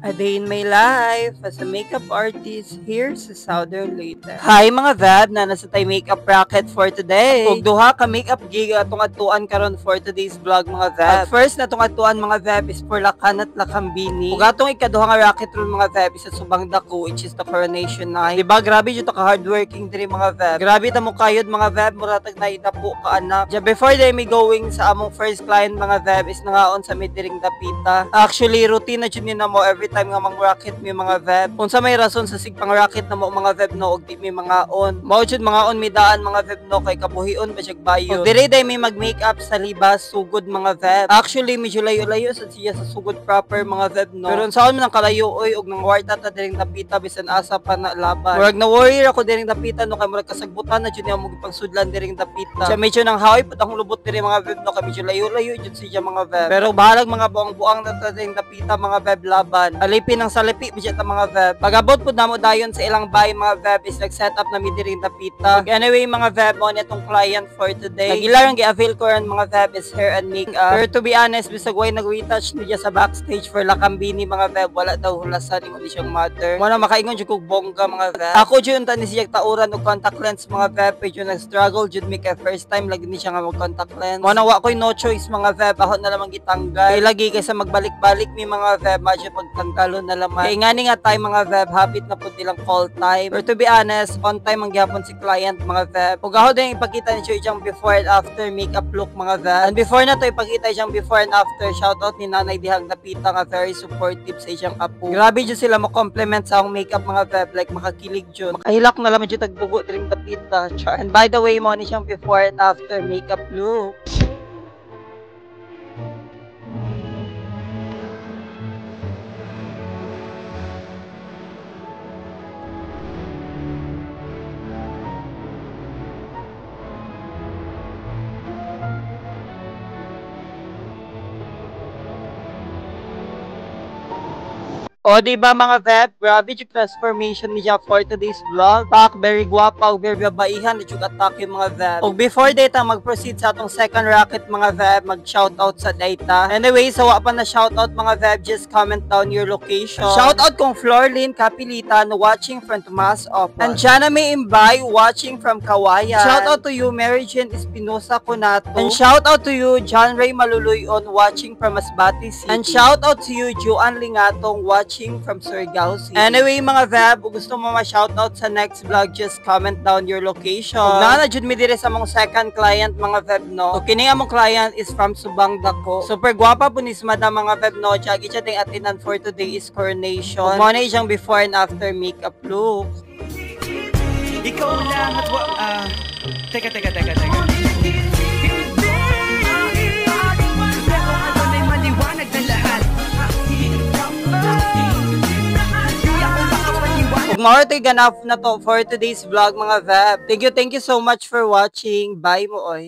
A day in my life as a makeup artist here sa Southern Leyte. Hi mga Vab, na nasa tay makeup bracket for today. Ug duha ka makeup gig atong atuan karon for today's vlog mga Vab. At first na atong atuan mga Vab is for Lakan at Lakambini. Ug atong ikaduha nga racket ron mga Vab is sa Subang Dako, which is the Coronation Night. Diba grabe jud ka hardworking diri mga Vab. Grabe ta mo kayod mga Vab, muratag na idapo ka anak. Ja before day me going sa among first client mga Vab is nangaon sa midiring dapita. Actually routine na jud ni namo every time nga mang rocket mi mga Vab. Unsa may rason sa sigpang rocket na mo mga Vab no og di mi mga on. Mao jud mga on mi daan mga Vab no kay kabuhion ba siya bayo. Ug dire day mi mag makeup sa libas sugod mga Vab. Actually medyo layo-layo sa siya sa sugod proper mga Vab no. Pero unsaon man ang kalayo oy og nang warta ta diring dapita bisan asa pa na laban. Murag na worry ako diring dapita no kay murag kasagbutan na jud niya mo gipangsudlan diring dapita. Siya medyo nang haoy pud akong lubot diri mga Vab no kay medyo layo-layo jud siya mga Vab. Pero bahalag mga buang-buang na ta diring dapita mga Vab laban. Alipin ng salipi bijat ang mga Vab. Pagabot pud namo dayon sa ilang bay mga Vab is nag-set up na mi diri dapita. Anyway mga Vab mo ni itong client for today. Nagilarang gi-avail ko ran mga Vab is hair and makeup. Pero to be honest bisag way nag-retouch niya sa backstage for Lakambini mga Vab wala daw hulasan ingon di siyang mother. Mo na makaingon jud kog bongga mga Vab. Ako jud unta ni siya tauran og contact lens mga Vab pero nag-struggle jud mi kay first time lagi ni siya nga mag contact lens. Mo na wa koy no choice mga Vab ako na lamang gitanggal. Kay lagi kaysa magbalik-balik mi mga Vab madyo pagtanggalon na lamang. Kaya nga ni nga tayo mga Vab, habit na po nilang call time. Or to be honest, on time ang gihapon si client mga Vab. Kung ako din ipakita ni Choy diyang before and after makeup look mga Vab. And before na to ipakita diyang before and after, shoutout ni Nanay Dihang Napita nga very supportive sa iyang apo. Grabe dyan sila mo-compliment sa akong makeup mga Vab, like makakilig dyan. Makahilak na lang dyan tagbugo diring Napita. And by the way, mo ni siyang before and after makeup look. O, diba mga Vab? Grabe yung transformation niya for today's vlog. Pak, very guwapa, o very babaihan, at yung attack yung mga Vab. O, before data, mag-proceed sa atong second rocket mga Vab, mag-shoutout sa data. Anyway, sa pa na shoutout mga Vab, just comment down your location. Shoutout kong Florlyn Capilitan, watching from Tomas Opa. And Jana May Imbay, watching from Kawayan. Shoutout to you, Mary Jane Espinosa Conato. And shoutout to you, John Ray Maluluyon, watching from Masbate City. And shoutout to you, Joan Lingatong, watching from Surigao City. Anyway mga Vab, kung gusto mo ma-shoutout sa next vlog, just comment down your location. Kung na-jud mi dire sa mong second client mga Vab no. O kini among client is from Subang Dako. Super guwapa po ni madam mga Vab no. Chagi siya ting atinan for today is Coronation. Mo na iyang before and after makeup look. Ikaw lang at teka. More to ganap na to for today's vlog mga Vab. Thank you so much for watching. Bye mo oy.